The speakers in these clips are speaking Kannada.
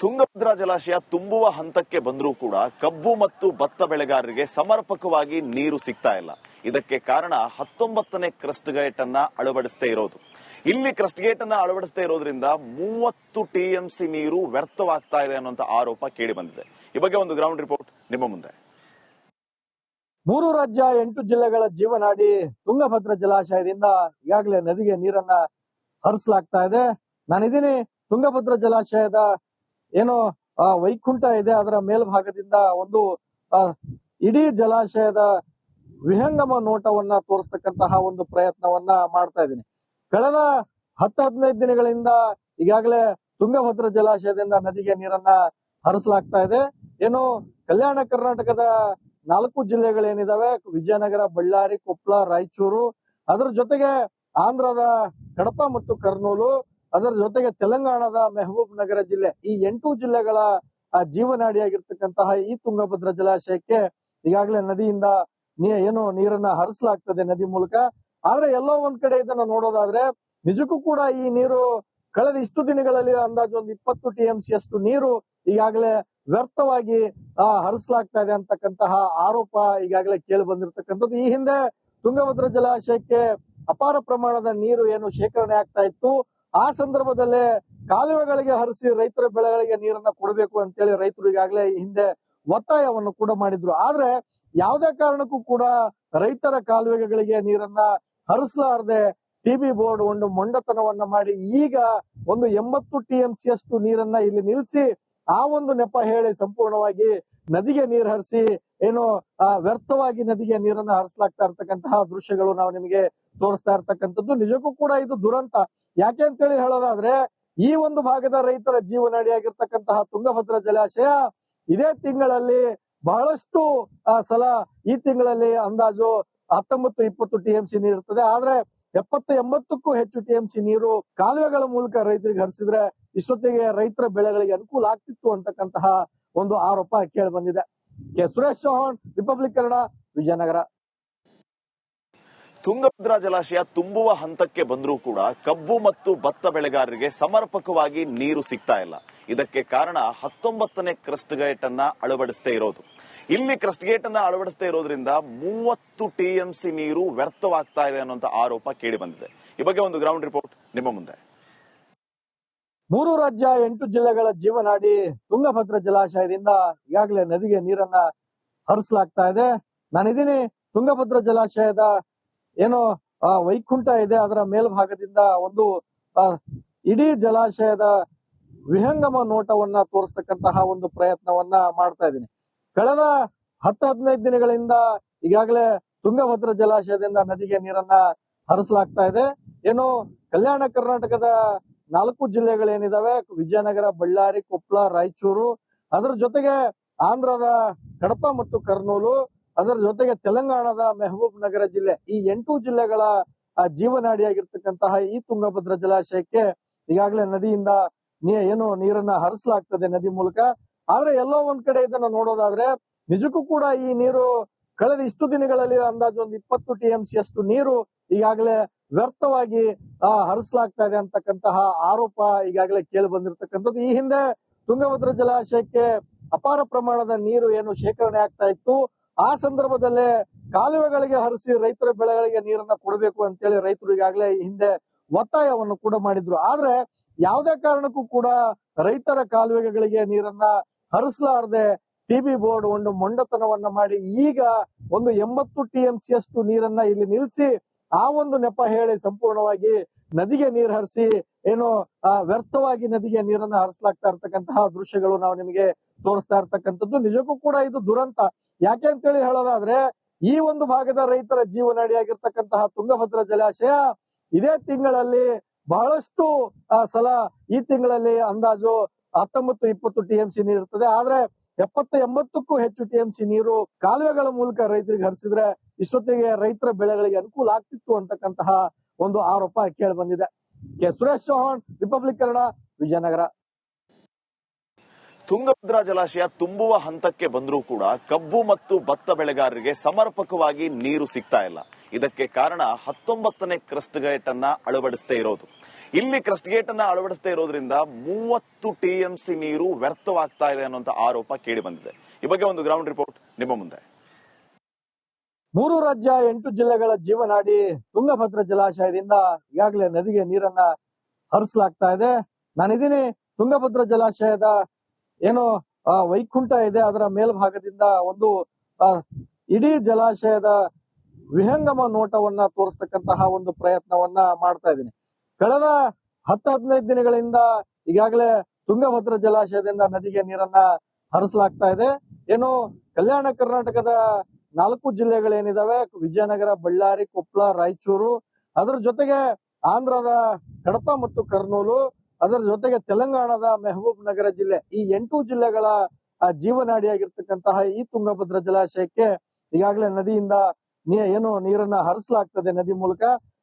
ತುಂಗಭದ್ರಾ ಜಲಾಶಯ ತುಂಬುವ ಹಂತಕ್ಕೆ ಬಂದರೂ ಕೂಡ ಕಬ್ಬು ಮತ್ತು ಭತ್ತ ಬೆಳೆಗಾರರಿಗೆ ಸಮರ್ಪಕವಾಗಿ ನೀರು ಸಿಗ್ತಾ ಇಲ್ಲ. ಇದಕ್ಕೆ ಕಾರಣ 19ನೇ ಕ್ರಸ್ಟ್ ಗೇಟ್ ಅನ್ನ ಅಳವಡಿಸದೇ ಇರೋದು. ಇಲ್ಲಿ ಕ್ರಸ್ಟ್ ಗೇಟ್ ಅನ್ನ ಅಳವಡಿಸದೇ ಇರೋದ್ರಿಂದ 30 ಟಿಎಂಸಿ ನೀರು ವ್ಯರ್ಥವಾಗ್ತಾ ಇದೆ ಅನ್ನುವಂತ ಆರೋಪ ಕೇಳಿ ಬಂದಿದೆ. ಈ ಬಗ್ಗೆ ಒಂದು ಗ್ರೌಂಡ್ ರಿಪೋರ್ಟ್ ನಿಮ್ಮ ಮುಂದೆ. 3 ರಾಜ್ಯ 8 ಜಿಲ್ಲೆಗಳ ಜೀವನಾಡಿ ತುಂಗಭದ್ರಾ ಜಲಾಶಯದಿಂದ ಈಗಾಗಲೇ ನದಿಗೆ ನೀರನ್ನ ಹರಿಸಲಾಗ್ತಾ ಇದೆ. ನಾನಿದ್ದೀನಿ ತುಂಗಭದ್ರಾ ಜಲಾಶಯದ ಏನು ವೈಕುಂಠ ಇದೆ, ಅದರ ಮೇಲ್ಭಾಗದಿಂದ ಒಂದು ಇಡೀ ಜಲಾಶಯದ ವಿಹಂಗಮ ನೋಟವನ್ನ ತೋರಿಸ್ತಕ್ಕಂತಹ ಒಂದು ಪ್ರಯತ್ನವನ್ನ ಮಾಡ್ತಾ ಇದ್ದೀನಿ. ಕಳೆದ 10-15 ದಿನಗಳಿಂದ ಈಗಾಗಲೇ ತುಂಗಭದ್ರಾ ಜಲಾಶಯದಿಂದ ನದಿಗೆ ನೀರನ್ನ ಹರಿಸಲಾಗ್ತಾ ಇದೆ. ಏನು ಕಲ್ಯಾಣ ಕರ್ನಾಟಕದ 4 ಜಿಲ್ಲೆಗಳೇನಿದಾವೆ, ವಿಜಯನಗರ, ಬಳ್ಳಾರಿ, ಕೊಪ್ಪಳ, ರಾಯಚೂರು, ಅದರ ಜೊತೆಗೆ ಆಂಧ್ರದ ಕಡಪ ಮತ್ತು ಕರ್ನೂಲು, ಅದರ ಜೊತೆಗೆ ತೆಲಂಗಾಣದ ಮೆಹಬೂಬ್ ನಗರ ಜಿಲ್ಲೆ, ಈ 8 ಜಿಲ್ಲೆಗಳ ಜೀವನಾಡಿಯಾಗಿರ್ತಕ್ಕಂತಹ ಈ ತುಂಗಭದ್ರಾ ಜಲಾಶಯಕ್ಕೆ ಈಗಾಗಲೇ ನದಿಯಿಂದ ನೀರನ್ನ ಹರಿಸಲಾಗ್ತದೆ ನದಿ ಮೂಲಕ. ಆದ್ರೆ ಎಲ್ಲೋ ಒಂದ್ ಕಡೆ ಇದನ್ನ ನೋಡೋದಾದ್ರೆ ನಿಜಕ್ಕೂ ಕೂಡ ಈ ನೀರು ಕಳೆದ ಇಷ್ಟು ದಿನಗಳಲ್ಲಿ ಅಂದಾಜು ಒಂದು 20 ಟಿಎಂಸಿ ಅಷ್ಟು ನೀರು ಈಗಾಗಲೇ ವ್ಯರ್ಥವಾಗಿ ಹರಿಸಲಾಗ್ತಾ ಇದೆ ಅಂತಕ್ಕಂತಹ ಆರೋಪ ಈಗಾಗಲೇ ಕೇಳಿ ಬಂದಿರತಕ್ಕಂಥದ್ದು. ಈ ಹಿಂದೆ ತುಂಗಭದ್ರಾ ಜಲಾಶಯಕ್ಕೆ ಅಪಾರ ಪ್ರಮಾಣದ ನೀರು ಏನು ಶೇಖರಣೆ ಆಗ್ತಾ ಇತ್ತು, ಆ ಸಂದರ್ಭದಲ್ಲೇ ಕಾಲುವೆಗಳಿಗೆ ಹರಿಸಿ ರೈತರ ಬೆಳೆಗಳಿಗೆ ನೀರನ್ನ ಕೊಡಬೇಕು ಅಂತೇಳಿ ರೈತರು ಈಗಾಗಲೇ ಹಿಂದೆ ಒತ್ತಾಯವನ್ನು ಕೂಡ ಮಾಡಿದ್ರು. ಆದ್ರೆ ಯಾವುದೇ ಕಾರಣಕ್ಕೂ ಕೂಡ ರೈತರ ಕಾಲುವೆಗಳಿಗೆ ನೀರನ್ನ ಹರಿಸಲಾರದೆ ಟಿಬಿ ಬೋರ್ಡ್ ಒಂದು ಮೊಂಡತನವನ್ನ ಮಾಡಿ ಈಗ ಒಂದು 80 ಟಿಎಂಸಿ ಅಷ್ಟು ನೀರನ್ನ ಇಲ್ಲಿ ನಿಲ್ಲಿಸಿ ಆ ಒಂದು ನೆಪ ಹೇಳಿ ಸಂಪೂರ್ಣವಾಗಿ ನದಿಗೆ ನೀರು ಹರಿಸಿ ಏನು ವ್ಯರ್ಥವಾಗಿ ನದಿಗೆ ನೀರನ್ನ ಹರಿಸಲಾಗ್ತಾ ಇರ್ತಕ್ಕಂತಹ ದೃಶ್ಯಗಳು ನಾವು ನಿಮಗೆ ತೋರಿಸ್ತಾ ಇರ್ತಕ್ಕಂಥದ್ದು. ನಿಜಕ್ಕೂ ಕೂಡ ಇದು ದುರಂತ. ಯಾಕೆ ಅಂತೇಳಿ ಹೇಳೋದಾದ್ರೆ ಈ ಒಂದು ಭಾಗದ ರೈತರ ಜೀವನಾಡಿಯಾಗಿರ್ತಕ್ಕಂತಹ ತುಂಗಭದ್ರಾ ಜಲಾಶಯ ಇದೇ ತಿಂಗಳಲ್ಲಿ ಬಹಳಷ್ಟು ಸಲ ಈ ತಿಂಗಳಲ್ಲಿ ಅಂದಾಜು 19-20 ಟಿಎಂಸಿ ನೀರು ಇರ್ತದೆ. ಆದ್ರೆ 70-80ಕ್ಕೂ ಹೆಚ್ಚು ಟಿಎಂಸಿ ನೀರು ಕಾಲುವೆಗಳ ಮೂಲಕ ರೈತರಿಗೆ ಹರಿಸಿದ್ರೆ ಇಷ್ಟೊತ್ತಿಗೆ ರೈತರ ಬೆಳೆಗಳಿಗೆ ಅನುಕೂಲ ಆಗ್ತಿತ್ತು ಅಂತಕ್ಕಂತಹ ಒಂದು ಆರೋಪ ಕೇಳಿ ಬಂದಿದೆ. ಸುರೇಶ್ ಚೌಹಾಣ್, ರಿಪಬ್ಲಿಕ್ ಕನ್ನಡ, ವಿಜಯನಗರ. ತುಂಗಭದ್ರಾ ಜಲಾಶಯ ತುಂಬುವ ಹಂತಕ್ಕೆ ಬಂದರೂ ಕೂಡ ಕಬ್ಬು ಮತ್ತು ಭತ್ತ ಬೆಳೆಗಾರರಿಗೆ ಸಮರ್ಪಕವಾಗಿ ನೀರು ಸಿಗ್ತಾ ಇಲ್ಲ. ಇದಕ್ಕೆ ಕಾರಣ 19ನೇ ಕ್ರಸ್ಟ್ ಗೇಟ್ ಅನ್ನ ಅಳವಡಿಸದೇ ಇರೋದು. ಇಲ್ಲಿ ಕ್ರಸ್ಟ್ ಗೇಟ್ ಅನ್ನ ಅಳವಡಿಸದೇ ಇರೋದ್ರಿಂದ 30 ಟಿಎಂಸಿ ನೀರು ವ್ಯರ್ಥವಾಗ್ತಾ ಇದೆ ಅನ್ನುವಂತ ಆರೋಪ ಕೇಳಿ ಬಂದಿದೆ. ಈ ಬಗ್ಗೆ ಒಂದು ಗ್ರೌಂಡ್ ರಿಪೋರ್ಟ್ ನಿಮ್ಮ ಮುಂದೆ. 3 ರಾಜ್ಯ 8 ಜಿಲ್ಲೆಗಳ ಜೀವನಾಡಿ ತುಂಗಭದ್ರಾ ಜಲಾಶಯದಿಂದ ಈಗಾಗಲೇ ನದಿಗೆ ನೀರನ್ನ ಹರಿಸಲಾಗ್ತಾ ಇದೆ. ನಾನಿದ್ದೀನಿ ತುಂಗಭದ್ರಾ ಜಲಾಶಯದ ಏನು ವೈಕುಂಠ ಇದೆ, ಅದರ ಮೇಲ್ಭಾಗದಿಂದ ಒಂದು ಇಡೀ ಜಲಾಶಯದ ವಿಹಂಗಮ ನೋಟವನ್ನ ತೋರಿಸ್ತಕ್ಕಂತಹ ಒಂದು ಪ್ರಯತ್ನವನ್ನ ಮಾಡ್ತಾ ಇದ್ದೀನಿ. ಕಳೆದ 10-15 ದಿನಗಳಿಂದ ಈಗಾಗಲೇ ತುಂಗಭದ್ರಾ ಜಲಾಶಯದಿಂದ ನದಿಗೆ ನೀರನ್ನ ಹರಿಸಲಾಗ್ತಾ ಇದೆ. ಏನು ಕಲ್ಯಾಣ ಕರ್ನಾಟಕದ 4 ಜಿಲ್ಲೆಗಳೇನಿದಾವೆ, ವಿಜಯನಗರ, ಬಳ್ಳಾರಿ, ಕೊಪ್ಪಳ, ರಾಯಚೂರು, ಅದರ ಜೊತೆಗೆ ಆಂಧ್ರದ ಕಡಪ ಮತ್ತು ಕರ್ನೂಲು, ಅದರ ಜೊತೆಗೆ ತೆಲಂಗಾಣದ ಮೆಹಬೂಬ್ ನಗರ ಜಿಲ್ಲೆ, ಈ 8 ಜಿಲ್ಲೆಗಳ ಜೀವನಾಡಿಯಾಗಿರ್ತಕ್ಕಂತಹ ಈ ತುಂಗಭದ್ರಾ ಜಲಾಶಯಕ್ಕೆ ಈಗಾಗಲೇ ನದಿಯಿಂದ ನೀರನ್ನ ಹರಿಸಲಾಗ್ತದೆ ನದಿ ಮೂಲಕ. ಆದ್ರೆ ಎಲ್ಲೋ ಒಂದ್ ಕಡೆ ಇದನ್ನ ನೋಡೋದಾದ್ರೆ ನಿಜಕ್ಕೂ ಕೂಡ ಈ ನೀರು ಕಳೆದ ಇಷ್ಟು ದಿನಗಳಲ್ಲಿ ಅಂದಾಜು ಒಂದು 20 ಟಿಎಂಸಿ ಅಷ್ಟು ನೀರು ಈಗಾಗಲೇ ವ್ಯರ್ಥವಾಗಿ ಹರಿಸಲಾಗ್ತಾ ಇದೆ ಅಂತಕ್ಕಂತಹ ಆರೋಪ ಈಗಾಗಲೇ ಕೇಳಿ ಬಂದಿರತಕ್ಕಂಥದ್ದು. ಈ ಹಿಂದೆ ತುಂಗಭದ್ರಾ ಜಲಾಶಯಕ್ಕೆ ಅಪಾರ ಪ್ರಮಾಣದ ನೀರು ಏನು ಶೇಖರಣೆ ಆಗ್ತಾ ಇತ್ತು, ಆ ಸಂದರ್ಭದಲ್ಲೇ ಕಾಲುವೆಗಳಿಗೆ ಹರಿಸಿ ರೈತರ ಬೆಳೆಗಳಿಗೆ ನೀರನ್ನ ಕೊಡಬೇಕು ಅಂತೇಳಿ ರೈತರು ಈಗಾಗಲೇ ಹಿಂದೆ ಒತ್ತಾಯವನ್ನು ಕೂಡ ಮಾಡಿದ್ರು. ಆದ್ರೆ ಯಾವುದೇ ಕಾರಣಕ್ಕೂ ಕೂಡ ರೈತರ ಕಾಲುವೆಗಳಿಗೆ ನೀರನ್ನ ಹರಿಸಲಾರದೆ ಟಿಬಿ ಬೋರ್ಡ್ ಒಂದು ಮೊಂಡತನವನ್ನ ಮಾಡಿ ಈಗ ಒಂದು 80 ಟಿಎಂಸಿ ಅಷ್ಟು ನೀರನ್ನ ಇಲ್ಲಿ ನಿಲ್ಲಿಸಿ ಆ ಒಂದು ನೆಪ ಹೇಳಿ ಸಂಪೂರ್ಣವಾಗಿ ನದಿಗೆ ನೀರು ಹರಿಸಿ ಏನು ವ್ಯರ್ಥವಾಗಿ ನದಿಗೆ ನೀರನ್ನ ಹರಿಸಲಾಗ್ತಾ ಇರ್ತಕ್ಕಂತಹ ದೃಶ್ಯಗಳು ನಾವು ನಿಮಗೆ ತೋರಿಸ್ತಾ ಇರ್ತಕ್ಕಂಥದ್ದು. ನಿಜಕ್ಕೂ ಕೂಡ ಇದು ದುರಂತ. ಯಾಕೆ ಅಂತೇಳಿ ಹೇಳೋದಾದ್ರೆ ಈ ಒಂದು ಭಾಗದ ರೈತರ ಜೀವನಾಡಿಯಾಗಿರ್ತಕ್ಕಂತಹ ತುಂಗಭದ್ರಾ ಜಲಾಶಯ ಇದೇ ತಿಂಗಳಲ್ಲಿ ಬಹಳಷ್ಟು ಸಲ ಈ ತಿಂಗಳಲ್ಲಿ ಅಂದಾಜು 19-20 ಟಿಎಂಸಿ ನೀರು ಇರ್ತದೆ. ಆದ್ರೆ 70-80ಕ್ಕೂ ಹೆಚ್ಚು ಟಿಎಂಸಿ ನೀರು ಕಾಲುವೆಗಳ ಮೂಲಕ ರೈತರಿಗೆ ಹರಿಸಿದ್ರೆ ಇಷ್ಟೊತ್ತಿಗೆ ರೈತರ ಬೆಳೆಗಳಿಗೆ ಅನುಕೂಲ ಆಗ್ತಿತ್ತು ಅಂತಕ್ಕಂತಹ ಒಂದು ಆರೋಪ ಕೇಳಿ ಬಂದಿದೆ. ಸುರೇಶ್ ಚೌಹಾಣ್, ರಿಪಬ್ಲಿಕ್ ಕನ್ನಡ, ವಿಜಯನಗರ. ತುಂಗಭದ್ರಾ ಜಲಾಶಯ ತುಂಬುವ ಹಂತಕ್ಕೆ ಬಂದರೂ ಕೂಡ ಕಬ್ಬು ಮತ್ತು ಭತ್ತ ಬೆಳೆಗಾರರಿಗೆ ಸಮರ್ಪಕವಾಗಿ ನೀರು ಸಿಗ್ತಾ ಇಲ್ಲ. ಇದಕ್ಕೆ ಕಾರಣ 19ನೇ ಕ್ರಸ್ಟ್ ಗೇಟ್ ಅನ್ನ ಅಳವಡಿಸದೇ ಇರೋದು. ಇಲ್ಲಿ ಕ್ರಸ್ಟ್ ಗೇಟ್ ಅನ್ನ ಅಳವಡಿಸದೇ ಇರೋದ್ರಿಂದ 30 TMC ನೀರು ವ್ಯರ್ಥವಾಗ್ತಾ ಇದೆ ಅನ್ನುವಂತ ಆರೋಪ ಕೇಳಿ ಬಂದಿದೆ. ಈ ಬಗ್ಗೆ ಒಂದು ಗ್ರೌಂಡ್ ರಿಪೋರ್ಟ್ ನಿಮ್ಮ ಮುಂದೆ. 3 ರಾಜ್ಯ 8 ಜಿಲ್ಲೆಗಳ ಜೀವನಾಡಿ ತುಂಗಭದ್ರಾ ಜಲಾಶಯದಿಂದ ಈಗಾಗಲೇ ನದಿಗೆ ನೀರನ್ನ ಹರಿಸಲಾಗ್ತಾ ಇದೆ. ನಾನಿದ್ದೀನಿ ತುಂಗಭದ್ರಾ ಜಲಾಶಯದ ಏನು ವೈಕುಂಠ ಇದೆ, ಅದರ ಮೇಲ್ಭಾಗದಿಂದ ಒಂದು ಇಡೀ ಜಲಾಶಯದ ವಿಹಂಗಮ ನೋಟವನ್ನ ತೋರಿಸ್ತಕ್ಕಂತಹ ಒಂದು ಪ್ರಯತ್ನವನ್ನ ಮಾಡ್ತಾ ಇದ್ದೀನಿ. ಕಳೆದ 10-15 ದಿನಗಳಿಂದ ಈಗಾಗಲೇ ತುಂಗಭದ್ರಾ ಜಲಾಶಯದಿಂದ ನದಿಗೆ ನೀರನ್ನ ಹರಿಸಲಾಗ್ತಾ ಇದೆ. ಏನು ಕಲ್ಯಾಣ ಕರ್ನಾಟಕದ 4 ಜಿಲ್ಲೆಗಳೇನಿದಾವೆ, ವಿಜಯನಗರ, ಬಳ್ಳಾರಿ, ಕೊಪ್ಪಳ, ರಾಯಚೂರು, ಅದರ ಜೊತೆಗೆ ಆಂಧ್ರದ ಕಡಪ ಮತ್ತು ಕರ್ನೂಲು, ಅದರ ಜೊತೆಗೆ ತೆಲಂಗಾಣದ ಮೆಹಬೂಬ್ ನಗರ ಜಿಲ್ಲೆ, ಈ 8 ಜಿಲ್ಲೆಗಳ ಜೀವನಾಡಿಯಾಗಿರ್ತಕ್ಕಂತಹ ಈ ತುಂಗಭದ್ರಾ ಜಲಾಶಯಕ್ಕೆ ಈಗಾಗಲೇ ನದಿಯಿಂದ ಏನು ನೀರನ್ನ ಹರಿಸಲಾಗ್ತದೆ ನದಿ ಮೂಲಕ.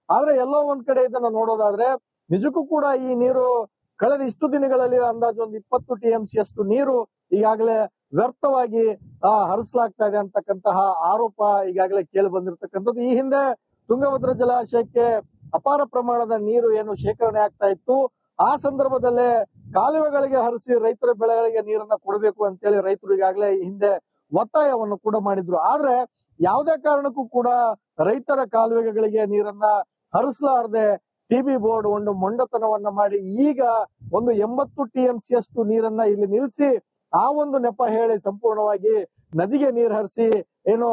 ಆದ್ರೆ ಎಲ್ಲೋ ಒಂದ್ ಕಡೆ ಇದನ್ನ ನೋಡೋದಾದ್ರೆ ನಿಜಕ್ಕೂ ಕೂಡ ಈ ನೀರು ಕಳೆದ ಇಷ್ಟು ದಿನಗಳಲ್ಲಿ ಅಂದಾಜು ಒಂದು 20 TMC ಅಷ್ಟು ನೀರು ಈಗಾಗಲೇ ವ್ಯರ್ಥವಾಗಿ ಹರಿಸಲಾಗ್ತಾ ಇದೆ ಅಂತಕ್ಕಂತಹ ಆರೋಪ ಈಗಾಗಲೇ ಕೇಳಿ ಬಂದಿರತಕ್ಕಂಥದ್ದು. ಈ ಹಿಂದೆ ತುಂಗಭದ್ರಾ ಜಲಾಶಯಕ್ಕೆ ಅಪಾರ ಪ್ರಮಾಣದ ನೀರು ಏನು ಶೇಖರಣೆ ಆಗ್ತಾ ಇತ್ತು, ಆ ಸಂದರ್ಭದಲ್ಲೇ ಕಾಲುವೆಗಳಿಗೆ ಹರಿಸಿ ರೈತರ ಬೆಳೆಗಳಿಗೆ ನೀರನ್ನ ಕೊಡಬೇಕು ಅಂತೇಳಿ ರೈತರು ಈಗಾಗಲೇ ಈ ಹಿಂದೆ ಒತ್ತಾಯವನ್ನು ಕೂಡ ಮಾಡಿದ್ರು. ಆದ್ರೆ ಯಾವುದೇ ಕಾರಣಕ್ಕೂ ಕೂಡ ರೈತರ ಕಾಲುವೆಗಳಿಗೆ ನೀರನ್ನ ಹರಿಸಲಾರದೆ TB ಬೋರ್ಡ್ ಒಂದು ಮೊಂಡತನವನ್ನ ಮಾಡಿ ಈಗ ಒಂದು 80 TMC ಅಷ್ಟು ನೀರನ್ನ ಇಲ್ಲಿ ನಿಲ್ಲಿಸಿ ಆ ಒಂದು ನೆಪ ಹೇಳಿ ಸಂಪೂರ್ಣವಾಗಿ ನದಿಗೆ ನೀರು ಹರಿಸಿ ಏನು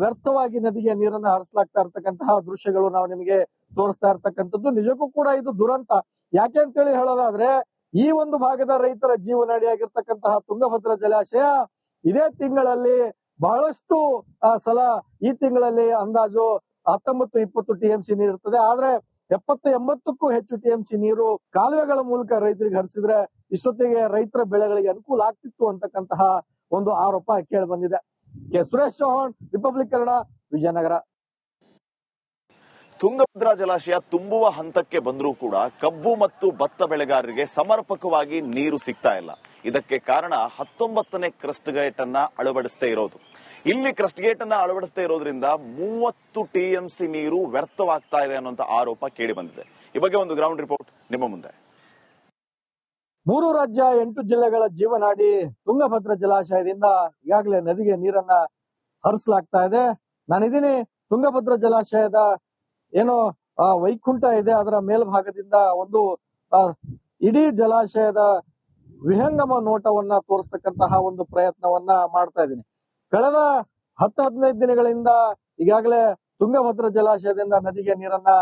ವ್ಯರ್ಥವಾಗಿ ನದಿಗೆ ನೀರನ್ನ ಹರಿಸಲಾಗ್ತಾ ಇರ್ತಕ್ಕಂತಹ ದೃಶ್ಯಗಳು ನಾವು ನಿಮಗೆ ತೋರಿಸ್ತಾ ಇರ್ತಕ್ಕಂಥದ್ದು. ನಿಜಕ್ಕೂ ಕೂಡ ಇದು ದುರಂತ. ಯಾಕೆ ಅಂತೇಳಿ ಹೇಳೋದಾದ್ರೆ ಈ ಒಂದು ಭಾಗದ ರೈತರ ಜೀವನಾಡಿಯಾಗಿರ್ತಕ್ಕಂತಹ ತುಂಗಭದ್ರಾ ಜಲಾಶಯ ಇದೇ ತಿಂಗಳಲ್ಲಿ ಬಹಳಷ್ಟು ಸಲ ಈ ತಿಂಗಳಲ್ಲಿ ಅಂದಾಜು 19-20 TMC ನೀರು ಇರ್ತದೆ. ಆದ್ರೆ 70-80ಕ್ಕೂ ಹೆಚ್ಚು TMC ನೀರು ಕಾಲುವೆಗಳ ಮೂಲಕ ರೈತರಿಗೆ ಹರಿಸಿದ್ರೆ ಇಷ್ಟೊತ್ತಿಗೆ ರೈತರ ಬೆಳೆಗಳಿಗೆ ಅನುಕೂಲ ಆಗ್ತಿತ್ತು ಅಂತಕ್ಕಂತಹ ಒಂದು ಆರೋಪ ಕೇಳಿ ಬಂದಿದೆ. ಸುರೇಶ್ ಚೌಹಾಣ್, ರಿಪಬ್ಲಿಕ್ ಕನ್ನಡ, ವಿಜಯನಗರ. ತುಂಗಭದ್ರಾ ಜಲಾಶಯ ತುಂಬುವ ಹಂತಕ್ಕೆ ಬಂದರೂ ಕೂಡ ಕಬ್ಬು ಮತ್ತು ಭತ್ತ ಬೆಳೆಗಾರರಿಗೆ ಸಮರ್ಪಕವಾಗಿ ನೀರು ಸಿಗ್ತಾ ಇಲ್ಲ. ಇದಕ್ಕೆ ಕಾರಣ 19ನೇ ಕ್ರಸ್ಟ್ ಗೇಟ್ ಅನ್ನ ಅಳವಡಿಸದೇ ಇರೋದು. ಇಲ್ಲಿ ಕ್ರಸ್ಟ್ ಗೇಟ್ ಅನ್ನ ಅಳವಡಿಸದೇ ಇರೋದ್ರಿಂದ 30 TMC ನೀರು ವ್ಯರ್ಥವಾಗ್ತಾ ಇದೆ ಅನ್ನುವಂತ ಆರೋಪ ಕೇಳಿ ಬಂದಿದೆ. ಈ ಬಗ್ಗೆ ಒಂದು ಗ್ರೌಂಡ್ ರಿಪೋರ್ಟ್ ನಿಮ್ಮ ಮುಂದೆ. 3 ರಾಜ್ಯ 8 ಜಿಲ್ಲೆಗಳ ಜೀವನಾಡಿ ತುಂಗಭದ್ರಾ ಜಲಾಶಯದಿಂದ ಈಗಾಗಲೇ ನದಿಗೆ ನೀರನ್ನ ಹರಿಸಲಾಗ್ತಾ ಇದೆ. ನಾನಿದ್ದೀನಿ ತುಂಗಭದ್ರಾ ಜಲಾಶಯದ ಏನು ವೈಕುಂಠ ಇದೆ, ಅದರ ಮೇಲ್ಭಾಗದಿಂದ ಒಂದು ಇಡೀ ಜಲಾಶಯದ ವಿಹಂಗಮ ನೋಟವನ್ನ ತೋರಿಸ್ತಕ್ಕಂತಹ ಒಂದು ಪ್ರಯತ್ನವನ್ನ ಮಾಡ್ತಾ ಇದ್ದೀನಿ. ಕಳೆದ 10-15 ದಿನಗಳಿಂದ ಈಗಾಗಲೇ ತುಂಗಭದ್ರಾ ಜಲಾಶಯದಿಂದ ನದಿಗೆ ನೀರನ್ನ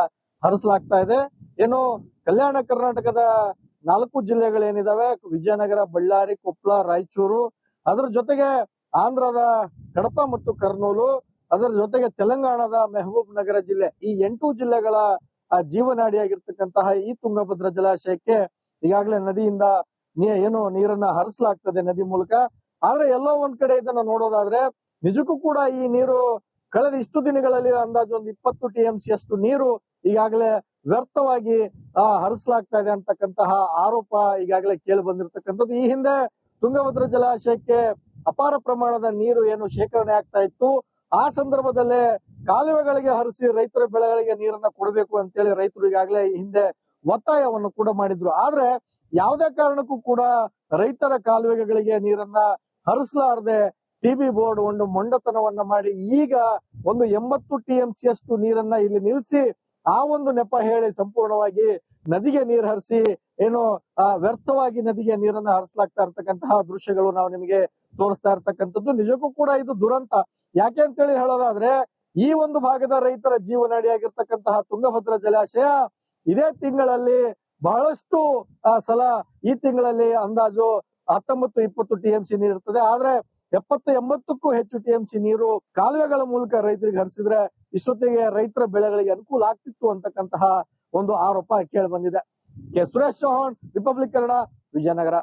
ಹರಿಸಲಾಗ್ತಾ ಇದೆ. ಏನು ಕಲ್ಯಾಣ ಕರ್ನಾಟಕದ 4 ಜಿಲ್ಲೆಗಳೇನಿದಾವೆ, ವಿಜಯನಗರ, ಬಳ್ಳಾರಿ, ಕೊಪ್ಪಳ, ರಾಯಚೂರು, ಅದರ ಜೊತೆಗೆ ಆಂಧ್ರದ ಕಡಪ ಮತ್ತು ಕರ್ನೂಲು, ಅದರ ಜೊತೆಗೆ ತೆಲಂಗಾಣದ ಮೆಹಬೂಬ್ ನಗರ ಜಿಲ್ಲೆ, ಈ 8 ಜಿಲ್ಲೆಗಳ ಜೀವನಾಡಿಯಾಗಿರ್ತಕ್ಕಂತಹ ಈ ತುಂಗಭದ್ರಾ ಜಲಾಶಯಕ್ಕೆ ಈಗಾಗಲೇ ನದಿಯಿಂದ ಏನು ನೀರನ್ನ ಹರಿಸಲಾಗ್ತದೆ ನದಿ ಮೂಲಕ. ಆದ್ರೆ ಎಲ್ಲೋ ಒಂದ್ ಕಡೆ ಇದನ್ನ ನೋಡೋದಾದ್ರೆ ನಿಜಕ್ಕೂ ಕೂಡ ಈ ನೀರು ಕಳೆದ ಇಷ್ಟು ದಿನಗಳಲ್ಲಿ ಅಂದಾಜು ಒಂದು 20 TMC ಅಷ್ಟು ನೀರು ಈಗಾಗಲೇ ವ್ಯರ್ಥವಾಗಿ ಹರಿಸಲಾಗ್ತಾ ಇದೆ ಅಂತಕ್ಕಂತಹ ಆರೋಪ ಈಗಾಗಲೇ ಕೇಳಿ ಬಂದಿರತಕ್ಕಂಥದ್ದು. ಈ ಹಿಂದೆ ತುಂಗಭದ್ರಾ ಜಲಾಶಯಕ್ಕೆ ಅಪಾರ ಪ್ರಮಾಣದ ನೀರು ಏನು ಶೇಖರಣೆ ಆಗ್ತಾ ಇತ್ತು, ಆ ಸಂದರ್ಭದಲ್ಲೇ ಕಾಲುವೆಗಳಿಗೆ ಹರಿಸಿ ರೈತರ ಬೆಳೆಗಳಿಗೆ ನೀರನ್ನ ಕೊಡಬೇಕು ಅಂತೇಳಿ ರೈತರು ಈಗಾಗಲೇ ಈ ಹಿಂದೆ ಒತ್ತಾಯವನ್ನು ಕೂಡ ಮಾಡಿದ್ರು. ಆದ್ರೆ ಯಾವುದೇ ಕಾರಣಕ್ಕೂ ಕೂಡ ರೈತರ ಕಾಲುವೆಗಳಿಗೆ ನೀರನ್ನ ಹರಿಸಲಾರದೆ TB ಬೋರ್ಡ್ ಒಂದು ಮೊಂಡತನವನ್ನ ಮಾಡಿ ಈಗ ಒಂದು 80 TMC ಅಷ್ಟು ನೀರನ್ನ ಇಲ್ಲಿ ನಿಲ್ಲಿಸಿ ಆ ಒಂದು ನೆಪ ಹೇಳಿ ಸಂಪೂರ್ಣವಾಗಿ ನದಿಗೆ ನೀರು ಹರಿಸಿ ಏನು ವ್ಯರ್ಥವಾಗಿ ನದಿಗೆ ನೀರನ್ನ ಹರಿಸಲಾಗ್ತಾ ಇರ್ತಕ್ಕಂತಹ ದೃಶ್ಯಗಳು ನಾವು ನಿಮಗೆ ತೋರಿಸ್ತಾ ಇರ್ತಕ್ಕಂಥದ್ದು. ನಿಜಕ್ಕೂ ಕೂಡ ಇದು ದುರಂತ. ಯಾಕೆ ಅಂತೇಳಿ ಹೇಳೋದಾದ್ರೆ ಈ ಒಂದು ಭಾಗದ ರೈತರ ಜೀವನಾಡಿಯಾಗಿರ್ತಕ್ಕಂತಹ ತುಂಗಭದ್ರಾ ಜಲಾಶಯ ಇದೇ ತಿಂಗಳಲ್ಲಿ ಬಹಳಷ್ಟು ಸಲ ಈ ತಿಂಗಳಲ್ಲಿ ಅಂದಾಜು 19-20 TMC ನೀರು ಇರ್ತದೆ. ಆದ್ರೆ 70-80ಕ್ಕೂ ಹೆಚ್ಚು TMC ನೀರು ಕಾಲುವೆಗಳ ಮೂಲಕ ರೈತರಿಗೆ ಹರಿಸಿದ್ರೆ ಇಷ್ಟೊತ್ತಿಗೆ ರೈತರ ಬೆಳೆಗಳಿಗೆ ಅನುಕೂಲ ಆಗ್ತಿತ್ತು ಅಂತಕ್ಕಂತಹ ಒಂದು ಆರೋಪ ಕೇಳಿ ಬಂದಿದೆ. ಸುರೇಶ್ ಚೌಹಾಣ್, ರಿಪಬ್ಲಿಕ್ ಕನ್ನಡ, ವಿಜಯನಗರ.